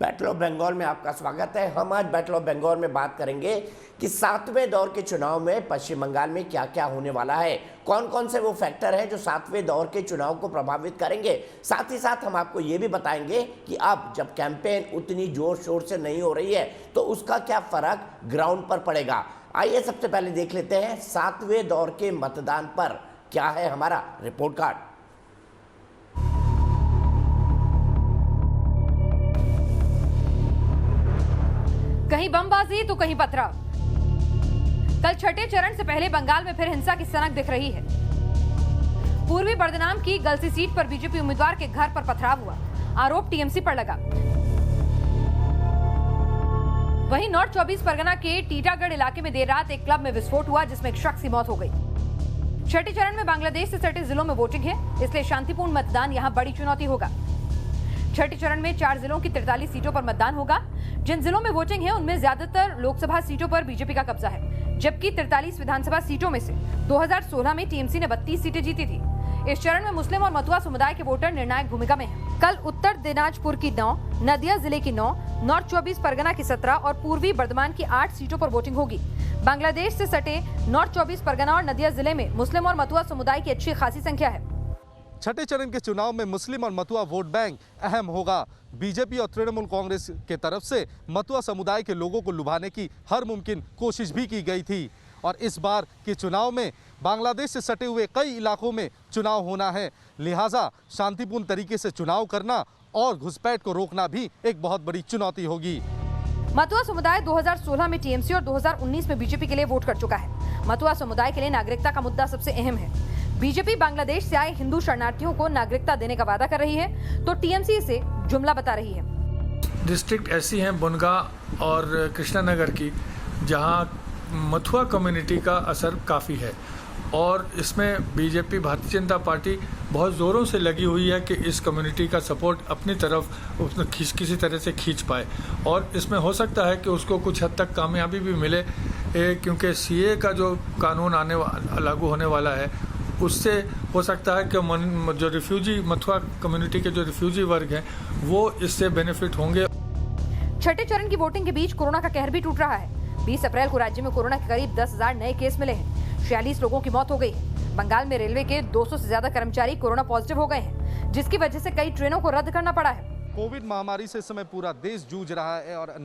Battle of Bengal में आपका स्वागत है। हम आज बैटल ऑफ बंगाल में बात करेंगे कि 7वें दौर के चुनाव में पश्चिम बंगाल में क्या क्या होने वाला है, कौन कौन से वो फैक्टर हैं जो 7वें दौर के चुनाव को प्रभावित करेंगे। साथ ही साथ हम आपको ये भी बताएंगे कि अब जब कैंपेन उतनी जोर शोर से नहीं हो रही है तो उसका क्या फर्क ग्राउंड पर पड़ेगा। आइए सबसे पहले देख लेते हैं 7वें दौर के मतदान पर क्या है हमारा रिपोर्ट कार्ड। कहीं बमबाजी तो कहीं पथराव। कल छठे चरण से पहले बंगाल में फिर हिंसा की सनक दिख रही है। पूर्वी बर्दनाम की गलसी सीट पर बीजेपी उम्मीदवार के घर पर पथराव हुआ, आरोप टीएमसी पर लगा। वहीं नॉर्थ 24 परगना के टीटागढ़ इलाके में देर रात एक क्लब में विस्फोट हुआ जिसमें एक शख्स की मौत हो गई। छठे चरण में बांग्लादेश से सटे जिलों में वोटिंग है, इसलिए शांतिपूर्ण मतदान यहां बड़ी चुनौती होगा। छठे चरण में 4 जिलों की 43 सीटों पर मतदान होगा। जिन जिलों में वोटिंग है उनमें ज्यादातर लोकसभा सीटों पर बीजेपी का कब्जा है, जबकि 43 विधानसभा सीटों में से 2016 में टीएमसी ने 32 सीटें जीती थी। इस चरण में मुस्लिम और मतुआ समुदाय के वोटर निर्णायक भूमिका में हैं। कल उत्तर दिनाजपुर की 9, नदिया जिले की 9, नॉर्थ 24 परगना की 17 और पूर्वी बर्धमान की 8 सीटों पर वोटिंग होगी। बांग्लादेश से सटे नॉर्थ 24 परगना और नदिया जिले में मुस्लिम और मतुआ समुदाय की अच्छी खासी संख्या है। छठे चरण के चुनाव में मुस्लिम और मतुआ वोट बैंक अहम होगा। बीजेपी और तृणमूल कांग्रेस के तरफ से मतुआ समुदाय के लोगों को लुभाने की हर मुमकिन कोशिश भी की गई थी और इस बार के चुनाव में बांग्लादेश से सटे हुए कई इलाकों में चुनाव होना है, लिहाजा शांतिपूर्ण तरीके से चुनाव करना और घुसपैठ को रोकना भी एक बहुत बड़ी चुनौती होगी। मतुआ समुदाय 2016 में टीएमसी और 2019 में बीजेपी के लिए वोट कर चुका है। मतुआ समुदाय के लिए नागरिकता का मुद्दा सबसे अहम है। बीजेपी बांग्लादेश से आए हिंदू शरणार्थियों को नागरिकता देने का वादा कर रही है तो टीएमसी इसे जुमला बता रही है। डिस्ट्रिक्ट ऐसी हैं बनगा और कृष्णानगर की जहां मथुआ कम्युनिटी का असर काफ़ी है और इसमें बीजेपी भारतीय जनता पार्टी बहुत ज़ोरों से लगी हुई है कि इस कम्युनिटी का सपोर्ट अपनी तरफ उसने किसी तरह से खींच पाए और इसमें हो सकता है कि उसको कुछ हद तक कामयाबी भी मिले, क्योंकि सीए का जो कानून लागू होने वाला है उससे हो सकता है कि जो रिफ्यूजी मथुआ कम्युनिटी के जो रिफ्यूजी वर्ग हैं वो इससे बेनिफिट होंगे। छठे चरण की वोटिंग के बीच कोरोना का कहर भी टूट रहा है। 20 अप्रैल को राज्य में कोरोना के करीब 10,000 नए केस मिले हैं। 46 लोगों की मौत हो गई है। बंगाल में रेलवे के 200 से ज्यादा कर्मचारी कोरोना पॉजिटिव हो गए हैं, जिसकी वजह से कई ट्रेनों को रद्द करना पड़ा है। कोविड महामारी से इस समय पूरा देश जूझ रहा है और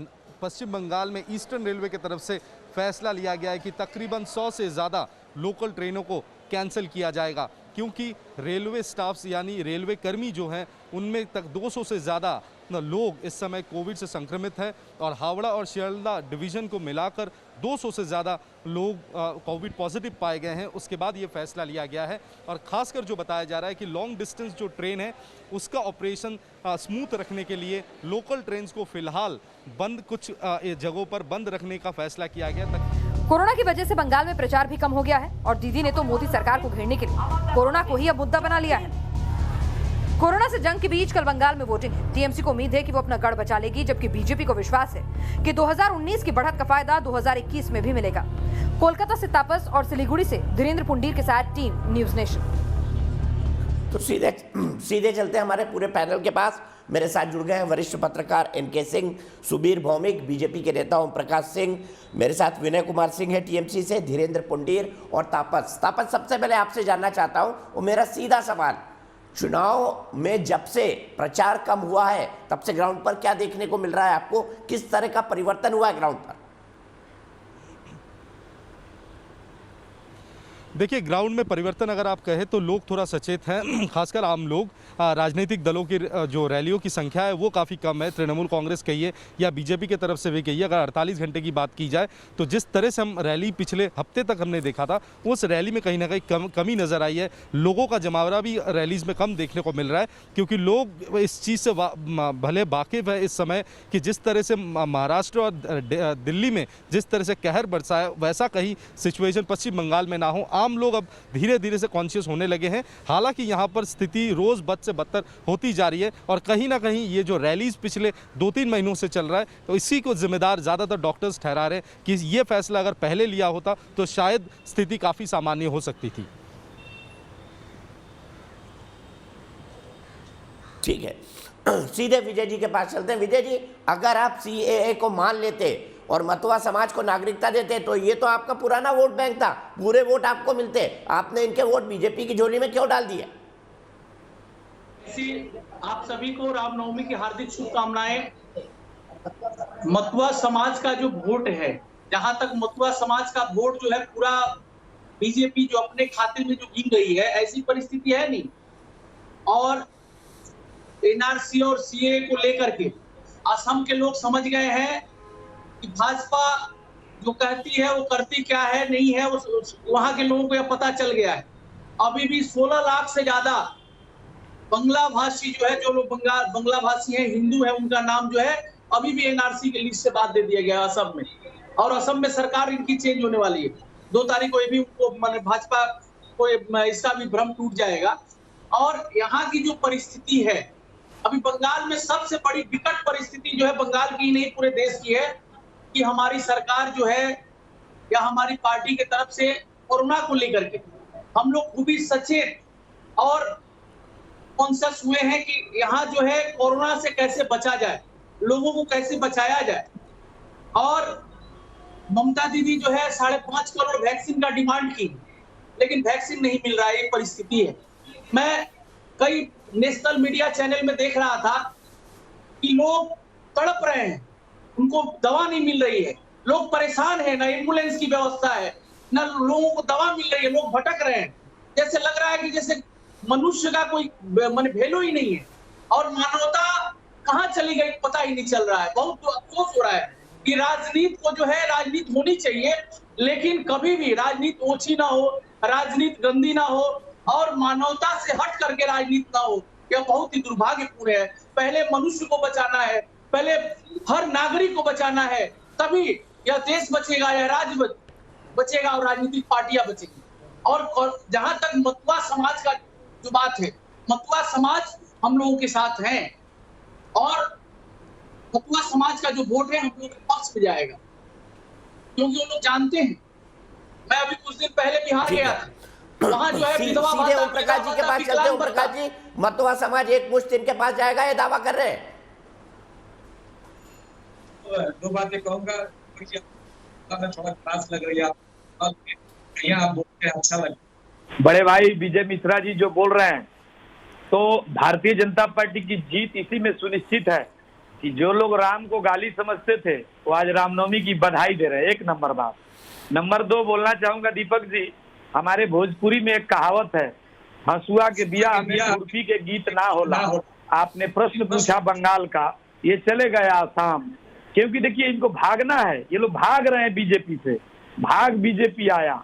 पश्चिम बंगाल में ईस्टर्न रेलवे की तरफ से फैसला लिया गया है कि तकरीबन 100 से ज़्यादा लोकल ट्रेनों को कैंसिल किया जाएगा, क्योंकि रेलवे स्टाफ्स यानी रेलवे कर्मी जो हैं उनमें तक 200 से ज़्यादा लोग इस समय कोविड से संक्रमित हैं और हावड़ा और शियालदह डिवीज़न को मिलाकर 200 से ज़्यादा लोग कोविड पॉजिटिव पाए गए हैं। उसके बाद ये फैसला लिया गया है और ख़ासकर जो बताया जा रहा है कि लॉन्ग डिस्टेंस जो ट्रेन है उसका ऑपरेशन स्मूथ रखने के लिए लोकल ट्रेन को फिलहाल बंद कुछ जगहों पर बंद रखने का फैसला किया गया। कोरोना की वजह से बंगाल में प्रचार भी कम हो गया है और दीदी ने तो मोदी सरकार को घेरने के लिए कोरोना को ही अब मुद्दा बना लिया है। कोरोना से जंग के बीच कल बंगाल में वोटिंग है। टीएमसी को उम्मीद है कि वो अपना गढ़ बचा लेगी, जबकि बीजेपी को विश्वास है कि 2019 की बढ़त का फायदा 2021 में भी मिलेगा। कोलकाता से तापस और सिलीगुड़ी से धीरेन्द्र पुंडीर के साथ टीम न्यूज नेशन। तो सीधे चलते हैं हमारे पूरे पैनल के पास। मेरे साथ जुड़ गए हैं वरिष्ठ पत्रकार एनके सिंह, सुबीर भौमिक बीजेपी के नेता ओम प्रकाश सिंह, मेरे साथ विनय कुमार सिंह है टीएमसी से, धीरेन्द्र पुंडीर और तापस। सबसे पहले आपसे जानना चाहता हूं, वो मेरा सीधा सवाल, चुनाव में जब से प्रचार कम हुआ है तब से ग्राउंड पर क्या देखने को मिल रहा है आपको? किस तरह का परिवर्तन हुआ है ग्राउंड पर? देखिए, ग्राउंड में परिवर्तन अगर आप कहें तो लोग थोड़ा सचेत हैं, खासकर आम लोग। राजनीतिक दलों की जो रैलियों की संख्या है वो काफ़ी कम है। तृणमूल कांग्रेस कहिए या बीजेपी की तरफ से भी कहिए, अगर 48 घंटे की बात की जाए तो जिस तरह से हम रैली पिछले हफ्ते तक हमने देखा था उस रैली में कहीं ना कहीं कमी नज़र आई है। लोगों का जमावड़ा भी रैलीज़ में कम देखने को मिल रहा है, क्योंकि लोग इस चीज़ से भले वाकिफ़ है इस समय कि जिस तरह से महाराष्ट्र और दिल्ली में जिस तरह से कहर बरसा है वैसा कहीं सिचुएशन पश्चिम बंगाल में ना हो। आम लोग अब धीरे धीरे से कॉन्शियस होने लगे हैं। हालांकि यहाँ पर स्थिति रोज़ बद से बदतर होती जा रही है और कहीं ना कहीं ये जो रैलीज़ पिछले 2-3 महीनों से चल रहा है तो इसी को जिम्मेदार ज़्यादातर डॉक्टर्स ठहरा रहे हैं कि ये फैसला अगर पहले लिया होता तो शायद स्थिति काफ़ी सामान्य हो सकती थी। ठीक है, सीधे विजय जी के पास चलते हैं। विजय जी, अगर आप सीएए को मान लेते और मतवा समाज को नागरिकता देते तो ये तो आपका पुराना वोट बैंक था, पूरे वोट आपको मिलते। आपने इनके वोट बीजेपी की झोली में क्यों डाल दिए? आप सभी को रामनवमी की हार्दिक शुभकामनाएं। मतवा समाज का जो वोट है, जहां तक मतवा समाज का वोट जो है पूरा बीजेपी जो अपने खाते में जो गिन रही है, ऐसी परिस्थिति है नहीं। और एनआरसी और सीए को लेकर के असम के लोग समझ गए हैं कि भाजपा जो कहती है वो करती क्या है, नहीं है, वहां के लोगों को यह पता चल गया है। अभी भी 16 लाख से ज्यादा बंगला भाषी जो है, जो लोग बंगला भाषी हैं, हिंदू है, उनका नाम जो है अभी भी एनआरसी के लिस्ट से बात दे दिया गया असम में। और असम में सरकार इनकी चेंज होने वाली है 2 तारीख को। ये भी उनको माने भाजपा को इसका भी भ्रम टूट जाएगा। और यहाँ की जो परिस्थिति है अभी बंगाल में, सबसे बड़ी विकट परिस्थिति जो है बंगाल की नहीं पूरे देश की है कि हमारी सरकार जो है या हमारी पार्टी की तरफ से कोरोना को लेकर के हम लोग खूब ही सचेत और कॉन्शियस हुए हैं कि यहाँ जो है कोरोना से कैसे बचा जाए, लोगों को कैसे बचाया जाए। और ममता दीदी जो है 5.5 करोड़ वैक्सीन का डिमांड की, लेकिन वैक्सीन नहीं मिल रहा है, ये परिस्थिति है। मैं कई नेशनल मीडिया चैनल में देख रहा था कि लोग तड़प रहे हैं, उनको दवा नहीं मिल रही है, लोग परेशान हैं, ना एम्बुलेंस की व्यवस्था है, ना लोगों को दवा मिल रही है, लोग भटक रहे हैं। जैसे लग रहा है कि जैसे मनुष्य का कोई वैल्यू ही नहीं है और मानवता कहाँ चली गई पता ही नहीं चल रहा है। बहुत तो अफसोस हो रहा है कि राजनीति को जो है, राजनीति होनी चाहिए, लेकिन कभी भी राजनीति ओछी ना हो, राजनीति गंदी ना हो और मानवता से हट करके राजनीति ना हो। यह बहुत ही दुर्भाग्यपूर्ण है। पहले मनुष्य को बचाना है, पहले हर नागरिक को बचाना है, तभी यह देश बचेगा, यह राज्य बचेगा और राजनीतिक पार्टियां बचेगी। और जहां तक मतवा समाज का जो बात है, मतवा समाज हम लोगों के साथ हैं और मतवा समाज का जो वोट है हम लोगों के पक्ष में जाएगा, क्योंकि वो लोग जानते हैं। मैं अभी कुछ दिन पहले बिहार गया था, वहां जो है विधवा सीधे ओम प्रकाश जी के पास चलते। ओम प्रकाश जी, मतवा समाज एक मुश्त इनके पास जाएगा, ये दावा कर रहे हैं। 2 बातें कहूंगा, थोड़ा खास लग रही है आप बोलते हैं, अच्छा लगा। बड़े भाई विजय मिश्रा जी जो बोल रहे हैं, तो भारतीय जनता पार्टी की जीत इसी में सुनिश्चित है कि जो लोग राम को गाली समझते थे वो आज रामनवमी की बधाई दे रहे हैं। 1 नंबर बात। नंबर 2 बोलना चाहूंगा दीपक जी, हमारे भोजपुरी में एक कहावत है, हंसुआ के बिया में उर्फी के गीत ना होला। आपने प्रश्न पूछा बंगाल का, ये चले गए आसाम, क्योंकि देखिए इनको भागना है, ये लोग भाग रहे हैं बीजेपी से, भाग बीजेपी आया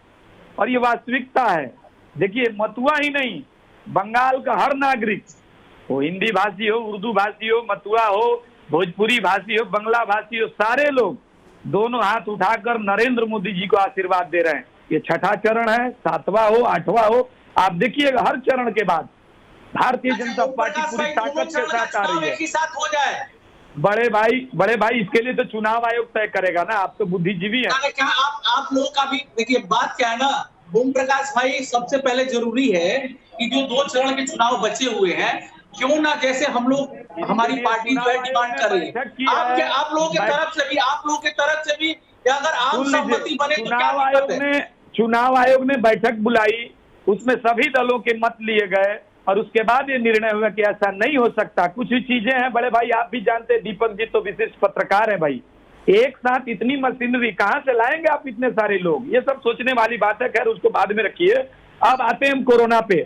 और ये वास्तविकता है। देखिए मतुआ ही नहीं, बंगाल का हर नागरिक, वो हिंदी भाषी हो, उर्दू भाषी हो, मतुआ हो, भोजपुरी भाषी हो, बंगला भाषी हो, सारे लोग दोनों हाथ उठाकर नरेंद्र मोदी जी को आशीर्वाद दे रहे हैं। ये 6ठा चरण है, 7वां हो, 8वां हो, आप देखिएगा हर चरण के बाद भारतीय जनता पार्टी पूरी ताकत के साथ आ रही है। बड़े भाई इसके लिए तो चुनाव आयोग तय करेगा ना, आप तो बुद्धिजीवी हैं। आप लोगों का भी देखिए बात क्या है ना ओम प्रकाश भाई, सबसे पहले जरूरी है कि जो 2 चरण के चुनाव बचे हुए हैं, क्यों ना जैसे हम लोग, हमारी पार्टी जो है डिमांड कर रही है, आप लोगों की तरफ से भी अगर आम सहमति बने तो क्या दिक्कत है? चुनाव आयोग ने बैठक बुलाई, उसमें सभी दलों के मत लिए गए और उसके बाद ये निर्णय हुआ कि ऐसा नहीं हो सकता। कुछ ही चीजें हैं बड़े भाई, आप भी जानते हैं, दीपक जी तो विशिष्ट पत्रकार हैं भाई, एक साथ इतनी मशीनरी कहां से लाएंगे आप, इतने सारे लोग, ये सब सोचने वाली बात है। खैर उसको बाद में रखिए, अब आते हैं हम कोरोना पे।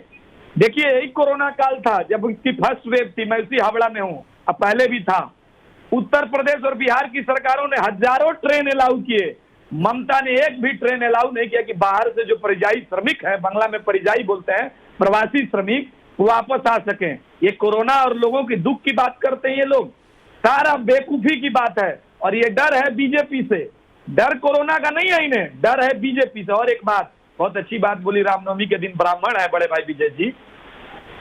देखिए यही कोरोना काल था जब इसकी फर्स्ट वेव थी, मैं उसी हावड़ा में हूँ, अब पहले भी था। उत्तर प्रदेश और बिहार की सरकारों ने हजारों ट्रेन अलाउ किए, ममता ने एक भी ट्रेन अलाउ नहीं किया कि बाहर से जो परिजाई श्रमिक है, बांग्ला में परिजाई बोलते हैं, प्रवासी श्रमिक, वो वापस आ सकें। ये कोरोना और लोगों की दुख की बात करते हैं ये लोग, सारा बेवकूफी की बात है। और ये डर है बीजेपी से, डर कोरोना का नहीं है इन्हें, डर है बीजेपी से। और एक बात, बहुत अच्छी बात बोली, रामनवमी के दिन ब्राह्मण है बड़े भाई विजय जी।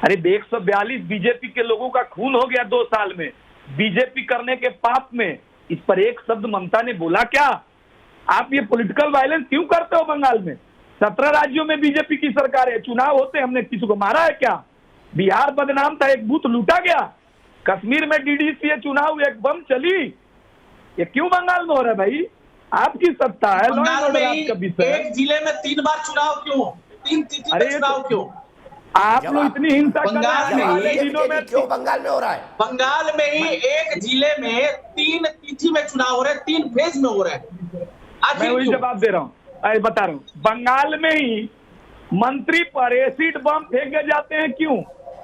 अरे 142 बीजेपी के लोगों का खून हो गया 2 साल में, बीजेपी करने के पाप में। इस पर एक शब्द ममता ने बोला क्या? आप ये पॉलिटिकल वायलेंस क्यों करते हो? बंगाल में 17 राज्यों में बीजेपी की सरकार है, चुनाव होते हमने किसी को मारा है क्या? बिहार बदनाम था, एक बूथ लूटा गया, कश्मीर में डीडीसीए चुनाव एक बम चली, ये क्यों बंगाल में हो रहा है भाई? आपकी सत्ता है, लॉ एंड ऑर्डर आपका विषय है। एक जिले में 3 बार चुनाव क्यों? 3 तिथि में चुनाव क्यों? आप लोग इतनी हिंसा कर बंगाल में रहे हैं, क्यों बंगाल में हो रहा है? बंगाल में ही एक जिले में 3 तिथि में चुनाव हो रहे हैं, 3 फेज में हो रहे हैं। मैं वही जवाब दे रहा हूँ, बता रहा हूँ। बंगाल में ही मंत्री पर एसिड बम फेंके जाते हैं, क्यों?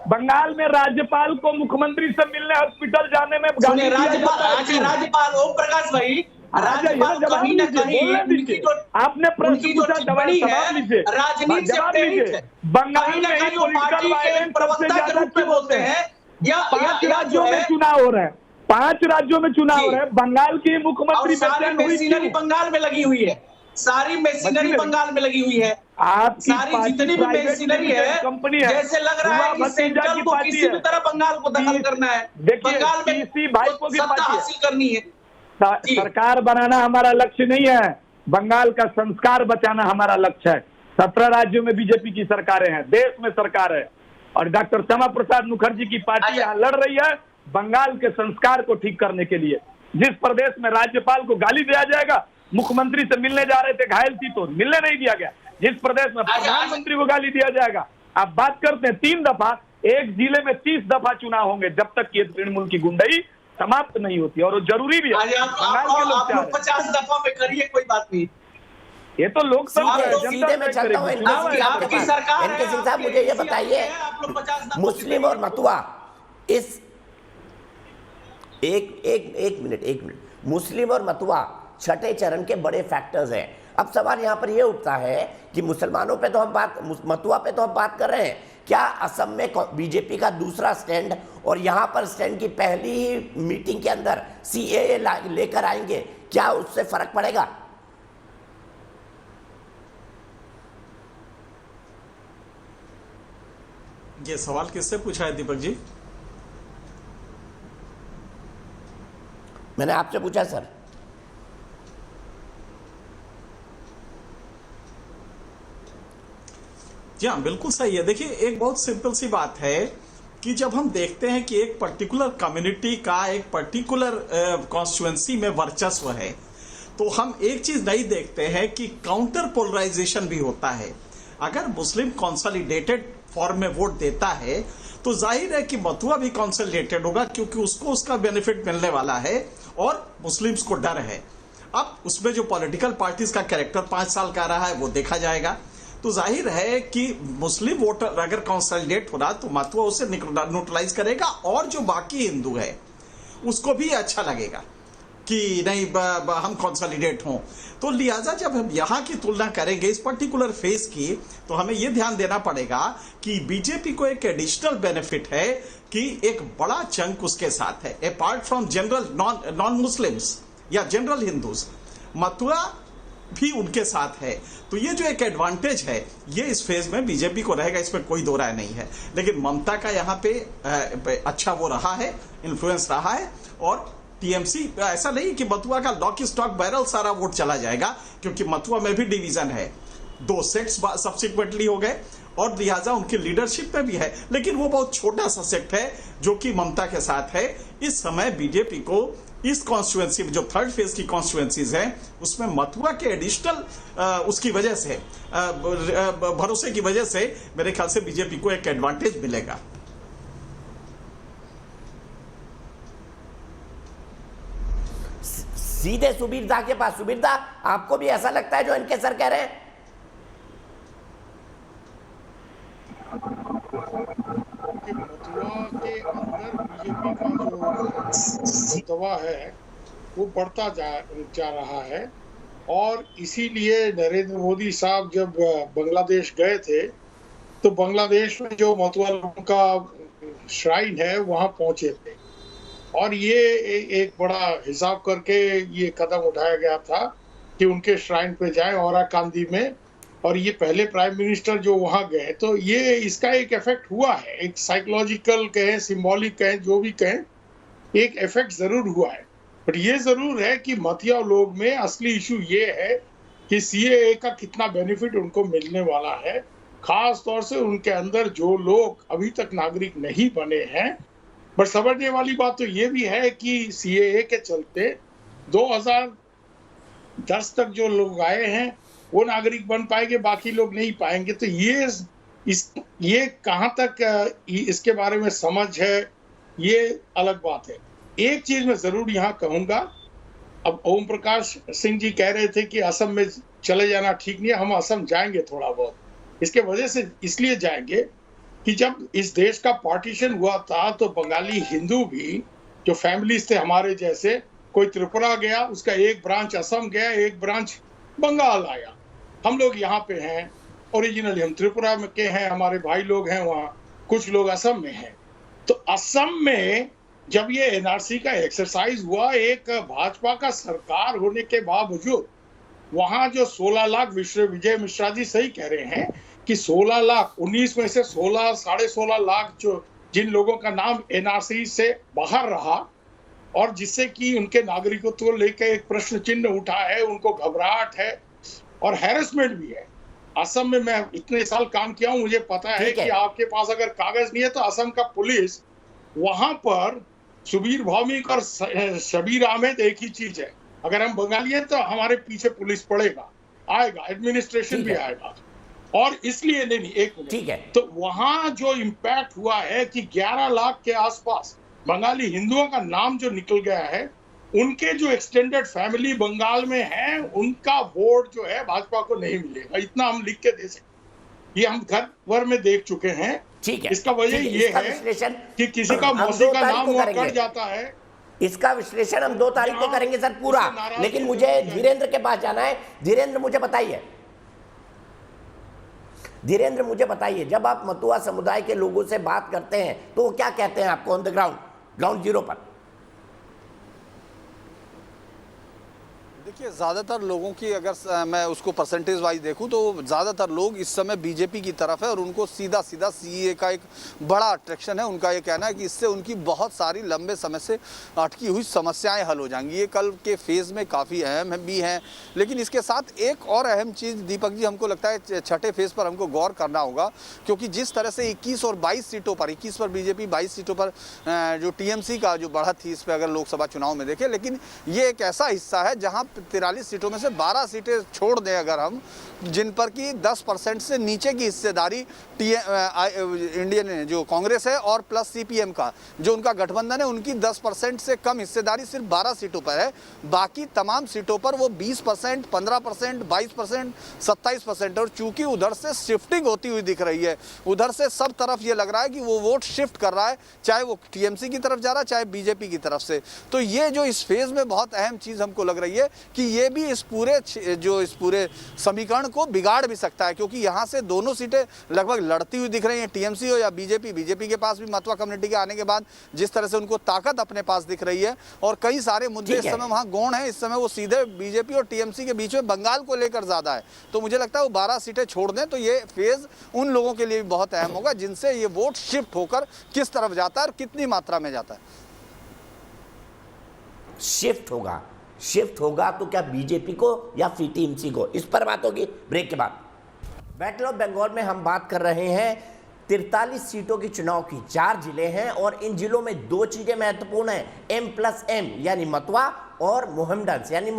बंगाल में राज्यपाल को मुख्यमंत्री से मिलने हॉस्पिटल जाने में राज्यपाल ओम प्रकाश भाई, राज्यपाल कहीं न कहीं आपने प्रश्न पूछा, जवाब लीजिए, राजनीति से प्रेरित है। बंगाल में ही पार्टी के प्रवक्ता के रूप में बोलते हैं। 5 राज्यों में चुनाव हो रहा है, 5 राज्यों में चुनाव हो रहा है। बंगाल की मुख्यमंत्री मशीनरी बंगाल में लगी हुई है, सारी मशीनरी बंगाल में लगी हुई है। सारी जितनी भी मशीनरी है, कंपनी है, जैसे लग रहा है कि सेंट्रल को किसी भी तरह बंगाल को दखल करना है, बंगाल में सत्ता हासिल करनी है। सरकार बनाना हमारा लक्ष्य नहीं है, बंगाल का संस्कार बचाना हमारा लक्ष्य है। 17 राज्यों में बीजेपी की सरकारें हैं, देश में सरकार है, और डॉक्टर श्यामा प्रसाद मुखर्जी की पार्टी यहाँ लड़ रही है बंगाल के संस्कार को ठीक करने के लिए। जिस प्रदेश में राज्यपाल को गाली दिया जाएगा, मुख्यमंत्री से मिलने जा रहे थे, घायल थी तो मिलने नहीं दिया गया। जिस प्रदेश में प्रधानमंत्री को गाली दिया जाएगा, आप बात करते हैं 3 दफा, एक जिले में 30 दफा चुनाव होंगे जब तक ये तृणमूल की गुंडाई समाप्त नहीं होती, और वो जरूरी भी है। बंगाल के लोग 50 दफा में करिए, कोई बात नहीं, ये तो लोग सीधे में चलता हूँ। आपकी सरकार इनके सिंह साहब, मुझे ये बताइए, मुस्लिम और मतुआ इस एक मिनट, मुस्लिम और मतुआ छठे चरण के बड़े फैक्टर्स हैं। अब सवाल यहाँ पर यह उठता है कि मुसलमानों पे तो हम बात, मतुआ पे तो हम बात कर रहे हैं, क्या असम में बीजेपी का दूसरा स्टैंड और यहाँ पर स्टैंड की पहली ही मीटिंग के अंदर सीएए लेकर आएंगे, क्या उससे फर्क पड़ेगा? ये सवाल किससे पूछा है दीपक जी? मैंने आपसे पूछा सर। जी हाँ, बिल्कुल सही है। देखिए, एक बहुत सिंपल सी बात है कि जब हम देखते हैं कि एक पर्टिकुलर कम्युनिटी का एक पर्टिकुलर कॉन्स्टिट्यूएंसी में वर्चस्व है, तो हम एक चीज नहीं देखते हैं कि काउंटर पोलराइजेशन भी होता है। अगर मुस्लिम कंसोलिडेटेड फॉर्म में वोट देता है तो जाहिर है कि मतुआ भी कंसोलिडेटेड होगा, क्योंकि उसको उसका बेनिफिट मिलने वाला है और मुस्लिम्स को डर है। अब उसमें जो पॉलिटिकल पार्टीज का कैरेक्टर 5 साल का रहा है वो देखा जाएगा। तो जाहिर है कि मुस्लिम वोटर अगर कंसोलिडेट हो रहा तो मतुआ उसे न्यूट्रलाइज करेगा, और जो बाकी हिंदू है उसको भी अच्छा लगेगा कि नहीं हम कंसोलिडेट हों। तो लिहाजा जब हम यहाँ की तुलना करेंगे इस पर्टिकुलर फेज की, तो हमें यह ध्यान देना पड़ेगा कि बीजेपी को एक एडिशनल बेनिफिट है कि एक बड़ा चंक उसके साथ है, apart from general non Muslims या जनरल हिंदूज, मतुआ भी उनके साथ है। तो ये जो एक एडवांटेज है ये इस फेज में बीजेपी को रहेगा, इसमें कोई दो राय नहीं है। लेकिन ममता का यहाँ पे अच्छा वो रहा है, इन्फ्लुएंस रहा है, और टीएमसी ऐसा नहीं कि मथुआ का लॉक स्टॉक बैरल सारा वोट चला जाएगा, क्योंकि मथुआ में भी डिवीजन है, 2 सेट्स सब्सिक्वेंटली हो गए और लिहाजा उनकी लीडरशिप में भी है, लेकिन वो बहुत छोटा सा सेट है जो कि ममता के साथ है। इस समय बीजेपी को इस कॉन्स्टिट्यूएंसी में जो 3rd फेज की कॉन्स्टिट्यूएंसीज हैं उसमें मथुआ के एडिशनल उसकी वजह से भरोसे की वजह से मेरे ख्याल से बीजेपी को एक एडवांटेज मिलेगा। सीधे सुबीर दा के पास। सुबीर दा, आपको भी ऐसा लगता है जो इनके सर कह रहे हैं? मथुरा के अंदर बीजेपी का जो दबदबा है वो बढ़ता जा रहा है, और इसीलिए नरेंद्र मोदी साहब जब बांग्लादेश गए थे तो बांग्लादेश में जो मथुरा लोगों का श्राइन है वहां पहुंचे थे, और ये एक बड़ा हिसाब करके ये कदम उठाया गया था कि उनके श्राइन पे जाएं औराकांदी में, और ये पहले प्राइम मिनिस्टर जो वहां गए, तो ये इसका एक इफेक्ट हुआ है, एक साइकोलॉजिकल कहें, सिंबॉलिक कहें, जो भी कहें, एक इफेक्ट जरूर हुआ है। बट ये जरूर है कि मथिया लोग में असली इशू ये है कि सीएए का कितना बेनिफिट उनको मिलने वाला है, खास तौर से उनके अंदर जो लोग अभी तक नागरिक नहीं बने हैं पर समझने वाली बात तो ये भी है कि सीएए के चलते 2010 तक जो लोग आए हैं वो नागरिक बन पाएंगे, बाकी लोग नहीं पाएंगे। तो ये कहां तक इसके बारे में समझ है, ये अलग बात है। एक चीज मैं जरूर यहाँ कहूंगा, अब ओम प्रकाश सिंह जी कह रहे थे कि असम में चले जाना ठीक नहीं है। हम असम जाएंगे थोड़ा बहुत, इसके वजह से इसलिए जाएंगे कि जब इस देश का पार्टीशन हुआ था तो बंगाली हिंदू भी जो फैमिलीज थे हमारे जैसे, कोई त्रिपुरा गया, उसका एक ब्रांच असम गया, एक ब्रांच बंगाल आया। हम लोग यहाँ पे हैं, ओरिजिनली हम त्रिपुरा में के हैं, हमारे भाई लोग हैं वहाँ, कुछ लोग असम में हैं। तो असम में जब ये एनआरसी का एक्सरसाइज हुआ, एक भाजपा का सरकार होने के बावजूद वहां जो 16 लाख, विजय मिश्रा जी सही कह रहे हैं कि 16 लाख 19 में से 16 साढ़े 16 लाख जो जिन लोगों का नाम एनआरसी से बाहर रहा और जिससे कि उनके नागरिकत्व को लेकर एक प्रश्न चिन्ह उठा है, उनको घबराहट है और हैरेसमेंट भी है। असम में मैं इतने साल काम किया हूं, मुझे पता है कि आपके पास अगर कागज नहीं है तो असम का पुलिस वहां पर सुबीर भौमिक और शबीर अहमद एक ही चीज है, अगर हम बंगाली हैं तो हमारे पीछे पुलिस पड़ेगा, आएगा, एडमिनिस्ट्रेशन भी आएगा। और इसलिए नहीं एक मिनट, ठीक है, तो वहां जो इम्पैक्ट हुआ है कि 11 लाख के आसपास बंगाली हिंदुओं का नाम जो निकल गया है, उनके जो एक्सटेंडेड फैमिली बंगाल में है, उनका वोट जो है भाजपा को नहीं मिलेगा, इतना हम लिख के दे सकते। ये हम घर भर में देख चुके हैं। ठीक है, इसका वजह ये है कि किसी का मौसी का नाम हुआ कट जाता है। इसका विश्लेषण हम 2 तारीख को करेंगे सर पूरा, लेकिन मुझे धीरेन्द्र के पास जाना है। धीरेन्द्र मुझे बताइए, धीरेन्द्र मुझे बताइए, जब आप मतुआ समुदाय के लोगों से बात करते हैं तो वो क्या कहते हैं आपको ऑन द ग्राउंड जीरो पर? देखिए, ज़्यादातर लोगों की अगर मैं उसको परसेंटेज वाइज देखूं तो ज़्यादातर लोग इस समय बीजेपी की तरफ है और उनको सीधा सीधा सीए का एक बड़ा अट्रैक्शन है। उनका ये कहना है कि इससे उनकी बहुत सारी लंबे समय से अटकी हुई समस्याएं हल हो जाएंगी। ये कल के फेज़ में काफ़ी अहम भी हैं, लेकिन इसके साथ एक और अहम चीज़ दीपक जी हमको लगता है छठे फेज़ पर हमको गौर करना होगा, क्योंकि जिस तरह से 21 और 22 सीटों पर, 21 पर बीजेपी, 22 सीटों पर जो टीएमसी का जो बढ़त थी इस पर अगर लोकसभा चुनाव में देखें, लेकिन ये एक ऐसा हिस्सा है जहाँ 43 सीटों में से 12 सीटें छोड़ दें अगर हम, जिन पर कि 10% से नीचे की हिस्सेदारी इंडियन जो कांग्रेस है और प्लस सीपीएम का जो उनका गठबंधन है, उनकी 10% से कम हिस्सेदारी सिर्फ 12 सीटों पर है। बाकी तमाम सीटों पर वो 20%, 15%, 22%, 27%, और चूंकि उधर से शिफ्टिंग होती हुई दिख रही है, उधर से सब तरफ ये लग रहा है कि वो वोट शिफ्ट कर रहा है, चाहे वो टीएमसी की तरफ जा रहा है, चाहे बीजेपी की तरफ से। तो ये जो इस फेज में बहुत अहम चीज़ हमको लग रही है कि ये भी इस पूरे समीकरण को बिगाड़ भी सकता है, क्योंकि यहाँ से दोनों सीटें लगभग लड़ती हुई दिख रही हैं, टीएमसी हो या बीजेपी के पास भी मतुआ कम्युनिटी के आने के बाद जिस तरह से उनको ताकत अपने पास दिख रही है और कई सारे मुद्दे इस समय वहाँ गौण है, इस समय वो सीधे बीजेपी और टीएमसी के बीच में बंगाल को लेकर ज्यादा है। तो मुझे लगता है वो 12 सीटें छोड़ दें तो ये फेज उन लोगों के लिए भी बहुत अहम होगा जिनसे ये वोट शिफ्ट होकर किस तरफ जाता है और कितनी मात्रा में जाता है। शिफ्ट होगा तो क्या बीजेपी को या फिर टीएमसी को, इस पर बात होगी ब्रेक के बाद। बैटल ऑफ बंगाल में हम बात कर रहे हैं 43 सीटों के चुनाव की। 4 जिले हैं और इन जिलों में 2 चीजें महत्वपूर्ण हैं, M+M यानी मतुआ और मोहम्मडन्स यानी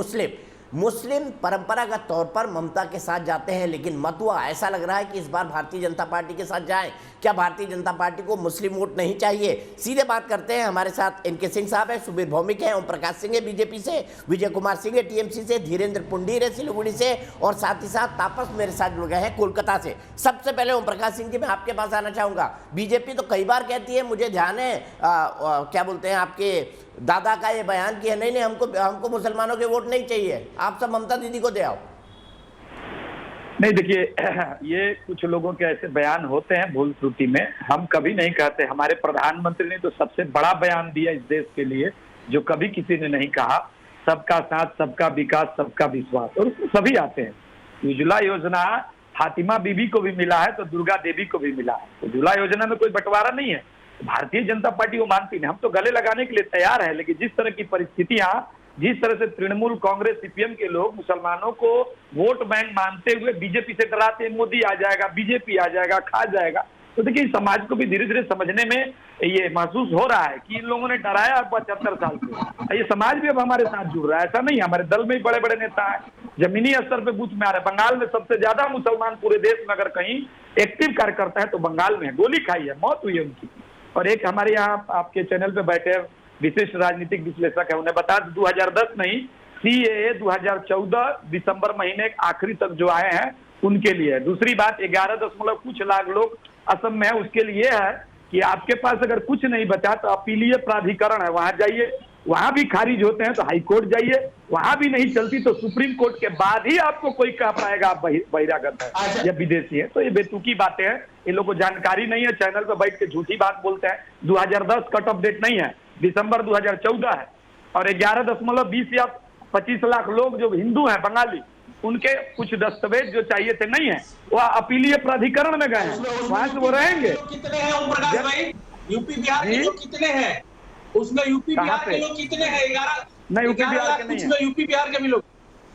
मुस्लिम परंपरागत तौर पर ममता के साथ जाते हैं, लेकिन मतुआ ऐसा लग रहा है कि इस बार भारतीय जनता पार्टी के साथ जाएं। क्या भारतीय जनता पार्टी को मुस्लिम वोट नहीं चाहिए? सीधे बात करते हैं, हमारे साथ इनके सिंह साहब हैं, सुबीर भौमिक हैं, ओम प्रकाश सिंह है बीजेपी से, विजय कुमार सिंह है टीएमसी से, धीरेन्द्र पुंडीर है सिलीगुड़ी से, और साथ ही साथ तापस मेरे साथ जुड़ गए हैं कोलकाता से। सबसे पहले ओम प्रकाश सिंह जी, मैं आपके पास आना चाहूँगा। बीजेपी तो कई बार कहती है, मुझे ध्यान है क्या बोलते हैं आपके दादा का ये बयान किया, नहीं हमको मुसलमानों के वोट नहीं चाहिए, आप सब ममता दीदी को दे आओ। नहीं, देखिए ये कुछ लोगों के ऐसे बयान होते हैं भूल त्रुटि में, हम कभी नहीं कहते। हमारे प्रधानमंत्री ने तो सबसे बड़ा बयान दिया इस देश के लिए जो कभी किसी ने नहीं कहा, सबका साथ, सबका विकास, सबका विश्वास, और उसमें सभी आते हैं। उज्ज्वला योजना फातिमा बीबी को भी मिला है तो दुर्गा देवी को भी मिला है। उज्ज्वला योजना में कोई बंटवारा नहीं है। भारतीय जनता पार्टी वो मानती नहीं, हम तो गले लगाने के लिए तैयार है, लेकिन जिस तरह की परिस्थितियां, जिस तरह से तृणमूल कांग्रेस सीपीएम के लोग मुसलमानों को वोट बैंक मानते हुए बीजेपी से डराते हैं, मोदी आ जाएगा, बीजेपी आ जाएगा, खा जाएगा, तो देखिए समाज को भी धीरे धीरे समझने में ये महसूस हो रहा है कि इन लोगों ने डराया 75 साल से, ये समाज भी अब हमारे साथ जुड़ रहा है। ऐसा नहीं, हमारे दल में भी बड़े बड़े नेता हैं, जमीनी स्तर पे बूथ में आ रहे हैं। बंगाल में सबसे ज्यादा मुसलमान पूरे देश में अगर कहीं एक्टिव कार्यकर्ता है तो बंगाल में है। गोली खाई है, मौत हुई है उनकी। और एक हमारे यहाँ आपके चैनल पे बैठे विशिष्ट राजनीतिक विश्लेषक है, उन्हें बता 2010 नहीं, CAA 2014 दिसंबर महीने आखिरी तक जो आए हैं उनके लिए है। दूसरी बात 11 कुछ लाख लोग असम में है, उसके लिए है कि आपके पास अगर कुछ नहीं बचा तो अपीलीय प्राधिकरण है, वहां जाइए, वहां भी खारिज होते हैं तो हाई कोर्ट जाइए, वहां भी नहीं चलती तो सुप्रीम कोर्ट के बाद ही आपको कोई कह पाएगा आप बहिरागत है या विदेशी है। तो ये बेतुकी बातें हैं, इन लोगों को जानकारी नहीं है, चैनल पर बैठ के झूठी बात बोलते हैं। 2010 कट ऑफ डेट नहीं है, दिसंबर 2014 है। और 11.20 या 25 लाख लोग जो हिंदू हैं बंगाली, उनके कुछ दस्तावेज जो चाहिए थे नहीं है, वो अपीलीय प्राधिकरण में गए हैं, वहां से वो रहेंगे। कितने हैं ओम प्रकाश भाई? यूपी बिहार के लोग कितने हैं उसमें? यूपी बिहार के लोग कितने हैं? 11 नहीं, यूपी बिहार के नहीं है। यूपी बिहार के भी लोग,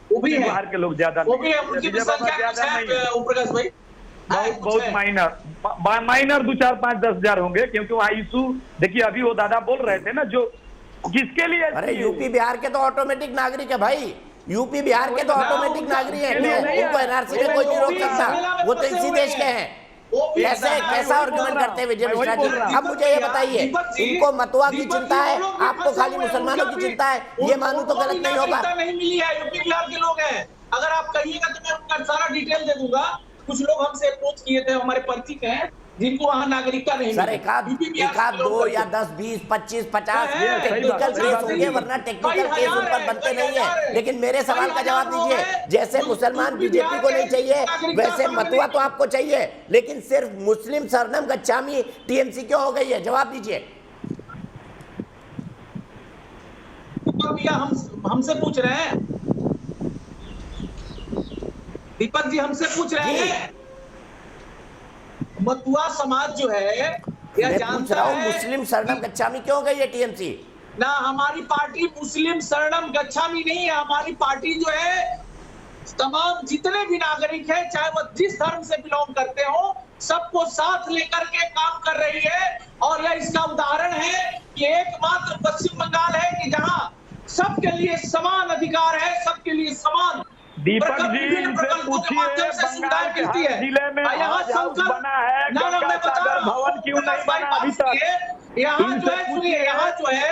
वो भी है, बिहार के लोग ज्यादा वो भी है, उनकी भी संख्या कुछ है ओम प्रकाश भाई? बहुत माइनर 2, 4, 5, 10 हजार होंगे, क्योंकि वहाँ इशू देखिए अभी वो दादा बोल रहे थे ना, जो किसके लिए। अरे यूपी बिहार के तो ऑटोमेटिक नागरिक है भाई, यूपी बिहार के तो ऑटोमेटिक नागरिक है, उनको एनआरसी में कोई नहीं रोक सकता, वो तो इसी देश के हैं। कैसा आर्गुमेंट करते हैं विजय मिश्रा जी? अब मुझे ये बताइए, इनको मतुआ की चिंता है, आपको खाली मुसलमानों की चिंता है, ये मानूं तो गलत नहीं होगा। नहीं मिली है, यूपी बिहार के लोग हैं, अगर आप कहिएगा तो मैं उनका सारा डिटेल दे दूंगा। कुछ लोग हमसे अप्रोच किए थे, हमारे परिचित हैं, जिनको वहाँ नागरिकता नहीं सर, एक आध 2 या 10, 20, 25, 50 टेक्निकल केस होंगे, वरना टेक्निकल केस उन पर बनते नहीं है। लेकिन मेरे सवाल का जवाब दीजिए, जैसे मुसलमान बीजेपी को नहीं चाहिए, वैसे मतुआ तो आपको चाहिए, लेकिन सिर्फ मुस्लिम सरनम गच्छामी टीएमसी क्यों हो गई है? जवाब दीजिए। हमसे पूछ रहे हैं, दीपक जी हमसे पूछ रहे हैं, मतुआ समाज जो है यह जानता है मुस्लिम शरणम गच्छामी क्यों गई है टीएमसी? ना, हमारी पार्टी मुस्लिम शरणम गच्छामी नहीं है। हमारी पार्टी जो है तमाम जितने भी नागरिक हैं, चाहे वो जिस धर्म से बिलोंग करते हो, सबको साथ लेकर के काम कर रही है। और यह इसका उदाहरण है कि एकमात्र पश्चिम बंगाल है कि जहां सबके लिए समान अधिकार है, सबके लिए समान। दीपक जी इनसे पूछिए, बंगाल के हर जिले में हाउस बना है, गंगा सागर भवन क्यों नहीं बना अभी तक? इनसे पूछिए,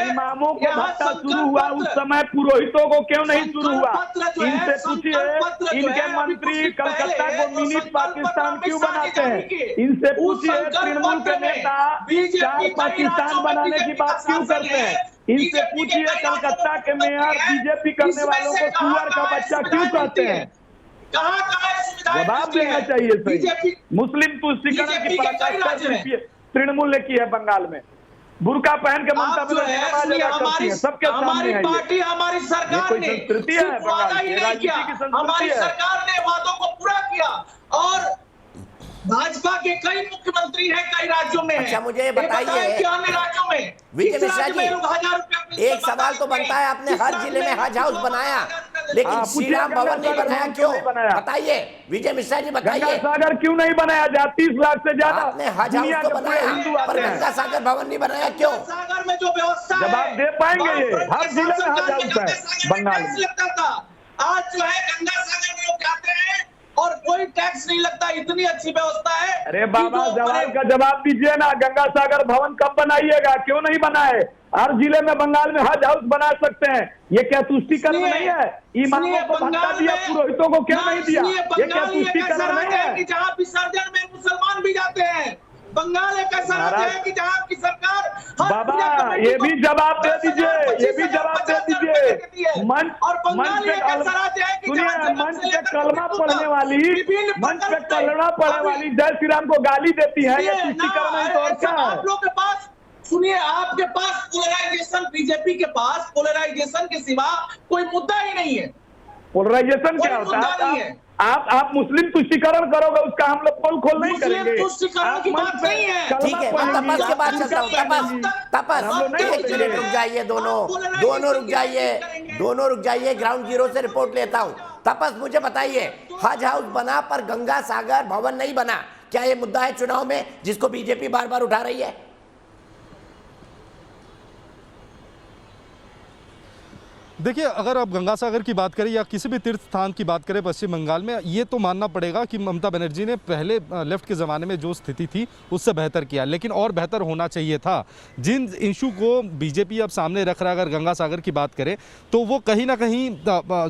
इमामों को भत्ता शुरू हुआ उस समय पुरोहितों को क्यों नहीं शुरू हुआ? इनसे पूछिए, इनके मंत्री कलकत्ता को मिनी पाकिस्तान क्यों बनाते हैं? इनसे पूछिए, तृणमूल के नेता 4 पाकिस्तान बनाने की बात क्यों करते हैं? इनसे पूछिए, कलकत्ता के मेयर बीजेपी करने वालों को सुअर का बच्चा क्यों कहते हैं? जवाब देना चाहिए सही। मुस्लिम तुष्टीकरण की पराकाष्ठा तृणमूल ने की है बंगाल में, बुर्का पहन के ममता बनर्जी सबके सामने है। पार्टी हमारी सरकार ने संस्कृति है, बंगाल की राजनीति की संस्कृति है। सरकार ने वादों को पूरा किया और भाजपा के कई मुख्यमंत्री हैं, कई राज्यों में। अच्छा, मुझे बताइए अन्य राज्यों में विजय मिश्रा जी, एक सवाल तो बनता है, आपने हर जिले में हज हाउस बनाया, लेकिन श्री राम भवन नहीं बनाया, क्यों? बताइए विजय मिश्रा जी, बताइए। गंगा सागर क्यों नहीं बनाया? 30 लाख से ज्यादा आपने हज हाउस तो बनाया, पर गंगा सागर भवन नहीं बनाया, क्यों? सागर में जो व्यवस्था जवाब दे पाएंगे? ये हर जिले में हज हाउस है बंगाल में। आज जो है गंगा सागर में लोग जाते हैं और कोई टैक्स नहीं लगता, इतनी अच्छी व्यवस्था है। अरे बाबा, सवाल का जवाब दीजिए ना, गंगा सागर भवन कब बनाइएगा? क्यों नहीं बनाए? हर जिले में बंगाल में हज हाउस बना सकते हैं, ये क्या तुष्टीकरण नहीं है? इमामों को भत्ता दिया, पुरोहितों को क्यों नहीं दिया? ये क्या तुष्टीकरण नहीं है? जहाँ विसर्जन में मुसलमान भी जाते हैं, बंगाल एक ऐसा राज्य है कि जहाँ की सरकार। बाबा, ये भी जवाब दे दीजिए, ये भी जवाब दे दीजिए। मंच पे कलमा पढ़ने वाली, मंच पे कलमा पढ़ने वाली जय श्री राम को गाली देती है, ये तुष्टीकरण नहीं तो और क्या है? आप लोग के पास, सुनिए, आपके पास पोलराइजेशन, बीजेपी के पास पोलराइजेशन के सिवा कोई मुद्दा ही नहीं है। पोलराइजेशन क्या होता है? आप मुस्लिम तुष्टीकरण करोगे, उसका हम लोग पोल खोल नहीं करेंगे। तुष्टीकरण की बात नहीं है। ठीक है, मैं तपस के बाद चलता हूँ। तपस एक मिनट रुक जाइए, दोनों रुक जाइए, ग्राउंड जीरो से रिपोर्ट लेता हूँ। तपस, मुझे बताइए, हज हाउस बना पर गंगा सागर भवन नहीं बना, क्या ये मुद्दा है चुनाव में जिसको बीजेपी बार बार उठा रही है? देखिए, अगर आप गंगा सागर की बात करें या किसी भी तीर्थ स्थान की बात करें पश्चिम बंगाल में, ये तो मानना पड़ेगा कि ममता बनर्जी ने पहले लेफ्ट के ज़माने में जो स्थिति थी उससे बेहतर किया, लेकिन और बेहतर होना चाहिए था। जिन इशू को बीजेपी अब सामने रख रहा है, अगर गंगा सागर की बात करें तो वो कहीं ना कहीं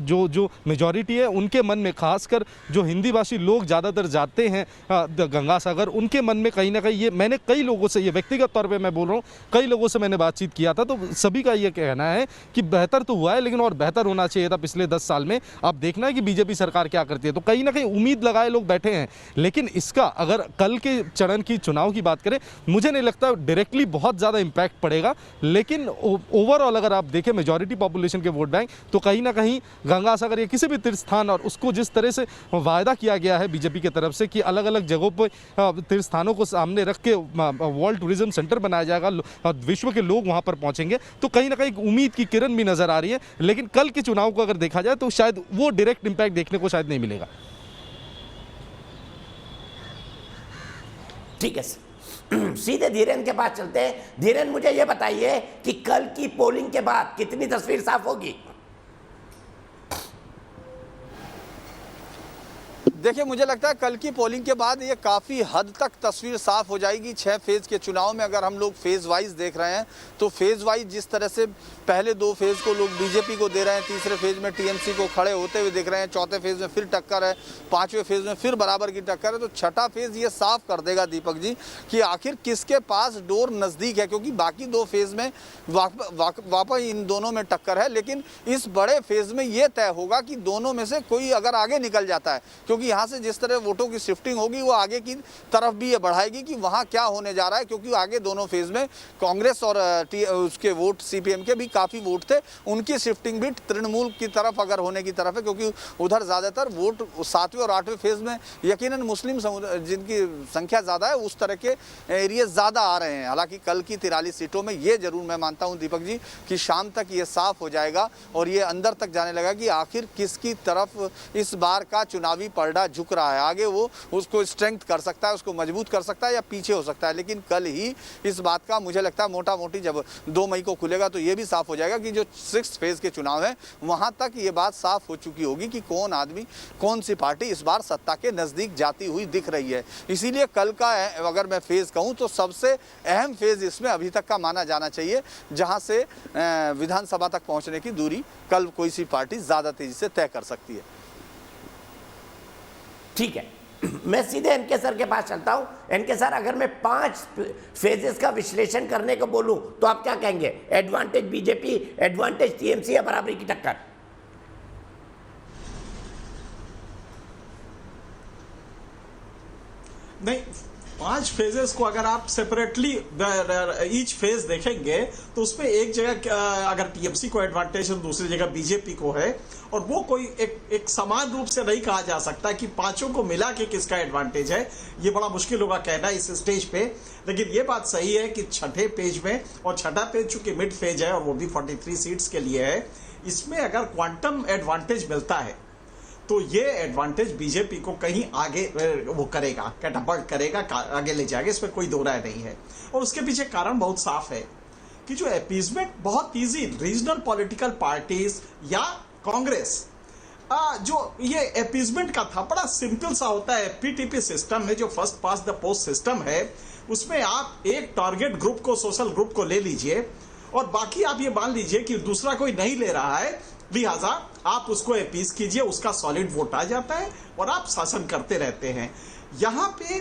जो मेजॉरिटी है उनके मन में, खासकर जो हिंदी भाषी लोग ज़्यादातर जाते हैं गंगा सागर, उनके मन में कहीं ना कहीं ये, मैंने कई लोगों से, ये व्यक्तिगत तौर पर मैं बोल रहा हूँ, कई लोगों से मैंने बातचीत किया था, तो सभी का ये कहना है कि बेहतर तो हुआ है लेकिन और बेहतर होना चाहिए था पिछले 10 साल में। अब देखना है कि बीजेपी सरकार क्या करती है। तो कहीं ना कहीं उम्मीद लगाए लोग बैठे हैं, लेकिन इसका अगर कल के चरण की चुनाव की बात करें, मुझे नहीं लगता डायरेक्टली बहुत ज़्यादा इंपैक्ट पड़ेगा, लेकिन ओवरऑल अगर आप देखें मेजॉरिटी पॉपुलेशन के वोट बैंक, तो कहीं ना कहीं गंगा सागर या किसी भी तीर्थ स्थान, और उसको जिस तरह से वायदा किया गया है बीजेपी की तरफ से कि अलग अलग जगहों पर तीर्थ स्थानों को सामने रख के वर्ल्ड टूरिज्म सेंटर बनाया जाएगा और विश्व के लोग वहाँ पर पहुँचेंगे, तो कहीं ना कहीं उम्मीद की किरण भी नजर आ रही है। लेकिन कल के चुनाव को अगर देखा जाए तो शायद वो डायरेक्ट इंपैक्ट देखने को शायद नहीं मिलेगा। ठीक है, सीधे धीरेन के पास चलते हैं। धीरेन, मुझे यह बताइए कि कल की पोलिंग के बाद कितनी तस्वीर साफ होगी? देखिए, मुझे लगता है कल की पोलिंग के बाद ये काफ़ी हद तक तस्वीर साफ हो जाएगी। 6 फेज़ के चुनाव में अगर हम लोग फेज़ वाइज देख रहे हैं तो फेज़ वाइज जिस तरह से पहले 2 फेज़ को लोग बीजेपी को दे रहे हैं, तीसरे फेज़ में टीएमसी को खड़े होते हुए दिख रहे हैं, चौथे फेज़ में फिर टक्कर है, 5वें फेज़ में फिर बराबर की टक्कर है, तो छठा फेज़ ये साफ कर देगा दीपक जी कि आखिर किसके पास डोर नज़दीक है, क्योंकि बाकी 2 फेज़ में वापस इन दोनों में टक्कर है, लेकिन इस बड़े फेज़ में ये तय होगा कि दोनों में से कोई अगर आगे निकल जाता है, क्योंकि यहाँ से जिस तरह वोटों की शिफ्टिंग होगी वो आगे की तरफ भी ये बढ़ाएगी कि वहाँ क्या होने जा रहा है, क्योंकि आगे दोनों फेज़ में कांग्रेस और उसके वोट सीपीएम के भी काफ़ी वोट थे, उनकी शिफ्टिंग भी तृणमूल की तरफ अगर होने की तरफ है, क्योंकि उधर ज़्यादातर वोट 7वें और 8वें फेज़ में यकीनन मुस्लिम जिनकी संख्या ज़्यादा है उस तरह के एरिया ज़्यादा आ रहे हैं। हालांकि कल की 43 सीटों में ये जरूर मैं मानता हूँ दीपक जी कि शाम तक ये साफ हो जाएगा और ये अंदर तक जाने लगा कि आखिर किसकी तरफ इस बार का चुनावी पलड़ा झुक रहा है। आगे वो उसको स्ट्रेंथ कर सकता है, उसको मजबूत कर सकता है या पीछे हो सकता है, लेकिन कल ही इस बात का मुझे लगता है मोटा मोटी जब 2 मई को खुलेगा तो ये भी साफ हो जाएगा कि जो 6th फेज़ के चुनाव है वहां तक ये बात साफ हो चुकी होगी कि कौन आदमी, कौन सी पार्टी इस बार सत्ता के नज़दीक जाती हुई दिख रही है। इसीलिए कल का अगर मैं फेज़ कहूँ तो सबसे अहम फेज़ इसमें अभी तक का माना जाना चाहिए, जहाँ से विधानसभा तक पहुँचने की दूरी कल कोई सी पार्टी ज़्यादा तेज़ी से तय कर सकती है। ठीक है, मैं सीधे एनके सर के पास चलता हूं। एनके सर, अगर मैं 5 फेजेस का विश्लेषण करने को बोलूं तो आप क्या कहेंगे? एडवांटेज बीजेपी, एडवांटेज टीएमसी या बराबरी की टक्कर? नहीं, 5 फेजेस को अगर आप सेपरेटली ईच फेज देखेंगे तो उसमें एक जगह अगर टीएमसी को एडवांटेज है, दूसरी जगह बीजेपी को है, और वो कोई एक समान रूप से नहीं कहा जा सकता कि पांचों को मिला के किसका एडवांटेज है। ये बड़ा मुश्किल होगा कहना इस स्टेज पे, लेकिन ये बात सही है कि छठे पेज में, और छठा पेज चूंकि मिड फेज है और वो भी 43 सीट्स के लिए है, इसमें अगर क्वांटम एडवांटेज मिलता है तो ये एडवांटेज बीजेपी को कहीं आगे वो करेगा, कैटापल्ट करेगा, आगे ले जाएगा, इसमें कोई दो राय नहीं है। और उसके पीछे कारण बहुत साफ है कि जो अपीजमेंट बहुत इजी रीजनल पॉलिटिकल पार्टीज या कांग्रेस जो ये अपीजमेंट का था, बड़ा सिंपल सा होता है। पीटीपी सिस्टम में जो first pass the post system है उसमें आप एक टारगेट ग्रुप को, सोशल ग्रुप को ले लीजिए और बाकी आप ये मान लीजिए कि दूसरा कोई नहीं ले रहा है, लिहाजा आप उसको अपीज कीजिए, उसका सॉलिड वोट आ जाता है और आप शासन करते रहते हैं। यहाँ पे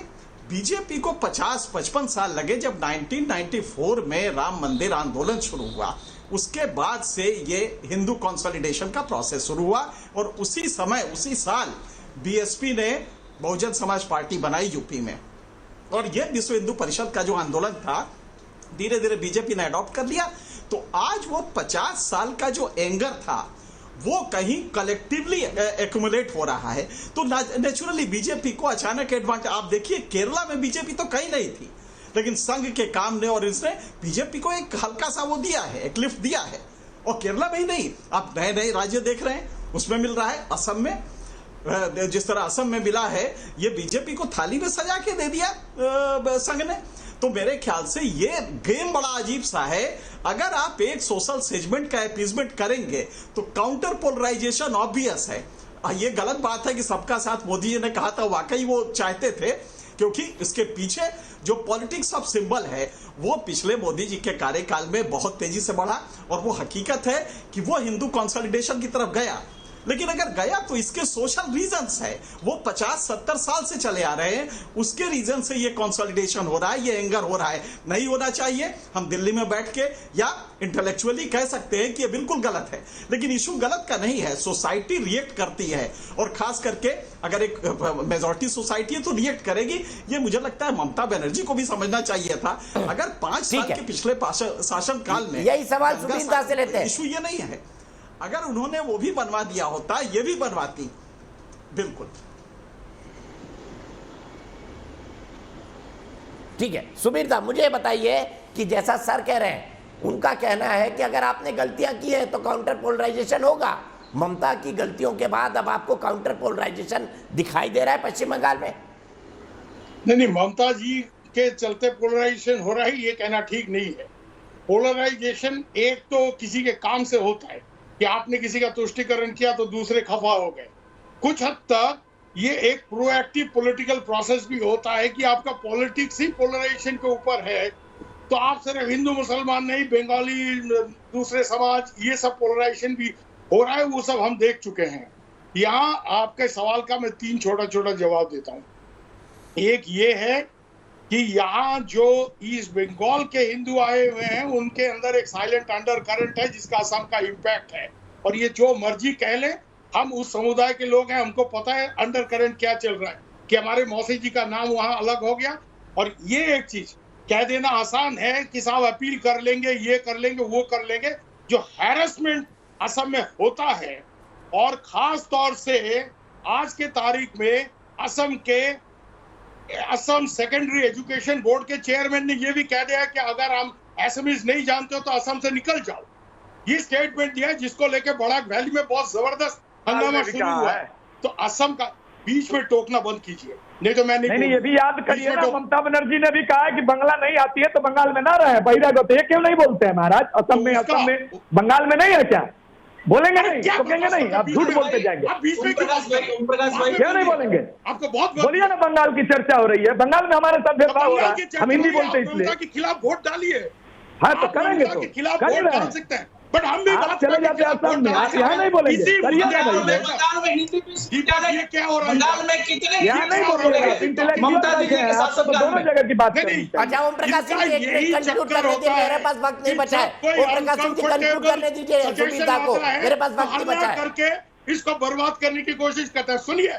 बीजेपी को 50-55 साल लगे जब 1994 में राम मंदिर आंदोलन शुरू हुआ, उसके बाद से ये हिंदू कंसोलिडेशन का प्रोसेस शुरू हुआ और उसी समय, उसी साल बीएसपी ने बहुजन समाज पार्टी बनाई यूपी में, और ये विश्व हिंदू परिषद का जो आंदोलन था धीरे धीरे बीजेपी ने अडॉप्ट कर लिया। तो आज वो 50 साल का जो एंगर था वो कहीं कलेक्टिवली एक्यूमुलेट हो रहा है, तो नेचुरली बीजेपी को अचानक एडवांटेज। आप देखिए केरला में बीजेपी तो कहीं नहीं थी, लेकिन संघ के काम ने और इसने बीजेपी को एक हल्का सा वो दिया है, एक लिफ्ट दिया है। और केरला में ही नहीं, आप नए नए राज्य देख रहे हैं, उसमें मिल रहा है, असम में, जिस तरह असम में मिला है, ये बीजेपी को थाली में सजा के दे दिया संघ ने। तो मेरे ख्याल से ये गेम बड़ा अजीब सा है। अगर आप एक सोशल सेगमेंट का अपीजमेंट करेंगे तो काउंटर पोलराइजेशन ऑब्वियस है। ये गलत बात है कि सबका साथ मोदी जी ने कहा था, वाकई वो चाहते थे, क्योंकि इसके पीछे जो पॉलिटिक्स ऑफ सिंबल है वो पिछले मोदी जी के कार्यकाल में बहुत तेजी से बढ़ा, और वो हकीकत है कि वो हिंदू कंसोलिडेशन की तरफ गया। लेकिन अगर गया तो इसके सोशल रीजंस है, वो 50-70 साल से चले आ रहे हैं, उसके रीजन से ये कंसोलिडेशन हो रहा है, ये एंगर हो रहा है। नहीं होना चाहिए। हम दिल्ली में बैठ के या इंटेलेक्चुअली कह सकते हैं कि ये बिल्कुल गलत है, लेकिन इशू गलत का नहीं है। सोसाइटी रिएक्ट करती है, और खास करके अगर एक मेजॉरिटी सोसाइटी है तो रिएक्ट करेगी। ये मुझे लगता है ममता बनर्जी को भी समझना चाहिए था। अगर 5 साल के पिछले शासन काल में यही सवाल सुनील दा से लेते हैं। इशू ये नहीं है, अगर उन्होंने वो भी बनवा दिया होता, ये भी बनवाती। बिल्कुल ठीक है। सुबीर दा, मुझे बताइए कि जैसा सर कह रहे हैं, उनका कहना है कि अगर आपने गलतियां की है तो काउंटर पोलराइजेशन होगा। ममता की गलतियों के बाद अब आपको काउंटर पोलराइजेशन दिखाई दे रहा है पश्चिम बंगाल में? नहीं, ममता जी के चलते पोलराइजेशन हो रहा है, ये कहना ठीक नहीं है। पोलराइजेशन एक तो किसी के काम से होता है कि आपने किसी का तुष्टीकरण किया तो दूसरे खफा हो गए। कुछ हद तक ये एक प्रोएक्टिव पॉलिटिकल प्रोसेस भी होता है कि आपका पॉलिटिक्स ही पोलराइजेशन के ऊपर है, तो आप सिर्फ हिंदू मुसलमान नहीं, बंगाली, दूसरे समाज, ये सब पोलराइजेशन भी हो रहा है, वो सब हम देख चुके हैं। यहाँ आपके सवाल का मैं 3 छोटा जवाब देता हूँ। एक ये है कि यहाँ जो ईस्ट बंगाल के हिंदू आए हुए हैं, उनके अंदर एक साइलेंट अंडर करंट है जिसका असम का इम्पैक्ट है, और ये जो मर्जी कह ले, हम उस समुदाय के लोग हैं, हमको पता है अंडर करंट क्या चल रहा है, कि हमारे मौसी जी का नाम वहाँ अलग हो गया। और ये एक चीज कह देना आसान है कि साहब अपील कर लेंगे, ये कर लेंगे, वो कर लेंगे। जो हैरेसमेंट असम में होता है, और खास तौर से आज के तारीख में असम सेकेंडरी एजुकेशन बोर्ड के चेयरमैन ने यह भी कह दिया कि अगर हम एसएमईज नहीं जानते हो तो असम से निकल जाओ। ये स्टेटमेंट दिया, जिसको लेके बड़ा वैली में बहुत जबरदस्त हंगामा शुरू हुआ है। तो असम का बीच में टोकना बंद कीजिए, नहीं तो मैं नहीं। ये भी याद करिए ना, ममता बनर्जी ने भी कहा है कि बंगला नहीं आती है तो बंगाल में ना रहे, बहिरागत। ये क्यों नहीं बोलते हैं महाराज? असम में बंगाल में नहीं है क्या? बोलेंगे नहीं तो कहेंगे नहीं, आप झूठ बोलते जाएंगे। क्यों नहीं बोलेंगे? आपको बहुत बोलिए ना, बंगाल की चर्चा हो रही है, बंगाल में हमारे साथ भेदभाव हो रहा है, हम हिंदी बोलते इसलिए। के खिलाफ वोट डालिए। हाँ तो करेंगे, तो खिलाफ वोट डाल सकते हैं, बट हम भी आप चले जाते हैं असम में, आप यहाँ नहीं बोलेंगे। बंगाल में क्या हो रहा है? बंगाल में कितने यहाँ नहीं बोलेंगे, ममता दीदी के शासन काल दोनों में जगह की बात करें। अच्छा, ओम प्रकाश सिंह जी, एक कंक्लूड करने दीजिए, मेरे पास वक्त नहीं बचा है। ओम प्रकाश सिंह जी, कंक्लूड करने दीजिए सुनीता को, मेरे पास वक्त नहीं बचा है। करके इसको बर्बाद करने की कोशिश करते हैं। सुनिए,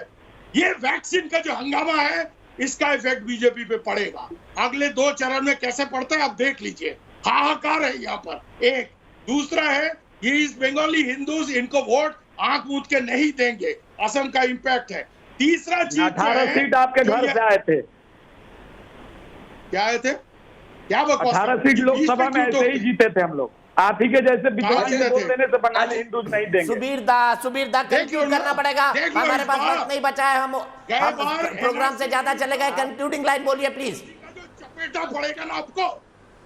ये वैक्सीन का जो हंगामा है, इसका इफेक्ट बीजेपी पे पड़ेगा। अगले 2 चरण में कैसे पड़ता है आप देख लीजिए। हाहाकार है यहाँ पर। एक दूसरा है, ये ईस्ट बंगाली हिंदूज इनको वोट आंख मूंद के नहीं देंगे, असम का इम्पैक्ट है। तीसरा चीज 18 सीट आपके घर से आए थे, क्या आए थे? क्या 18 सीट लोकसभा में ऐसे ही जीते थे हम लोग। आप ही के जैसे विद्वान बोल देने से बंगाली हिंदू नहीं देंगे। सुबीर दा कंक्लूड करना पड़ेगा, हमारे पास वक्त नहीं बचा है। हम प्रोग्राम से ज्यादा चले गए। कंक्लूडिंग लाइन बोलिए प्लीज। चपेटा पड़ेगा ना आपको,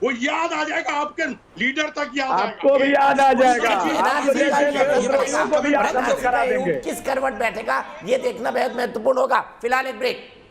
वो याद आ जाएगा, आपके लीडर तक याद आएगा। आपको भी याद आ जाएगा, किस करवट बैठेगा ये देखना बेहद महत्वपूर्ण होगा। फिलहाल एक ब्रेक।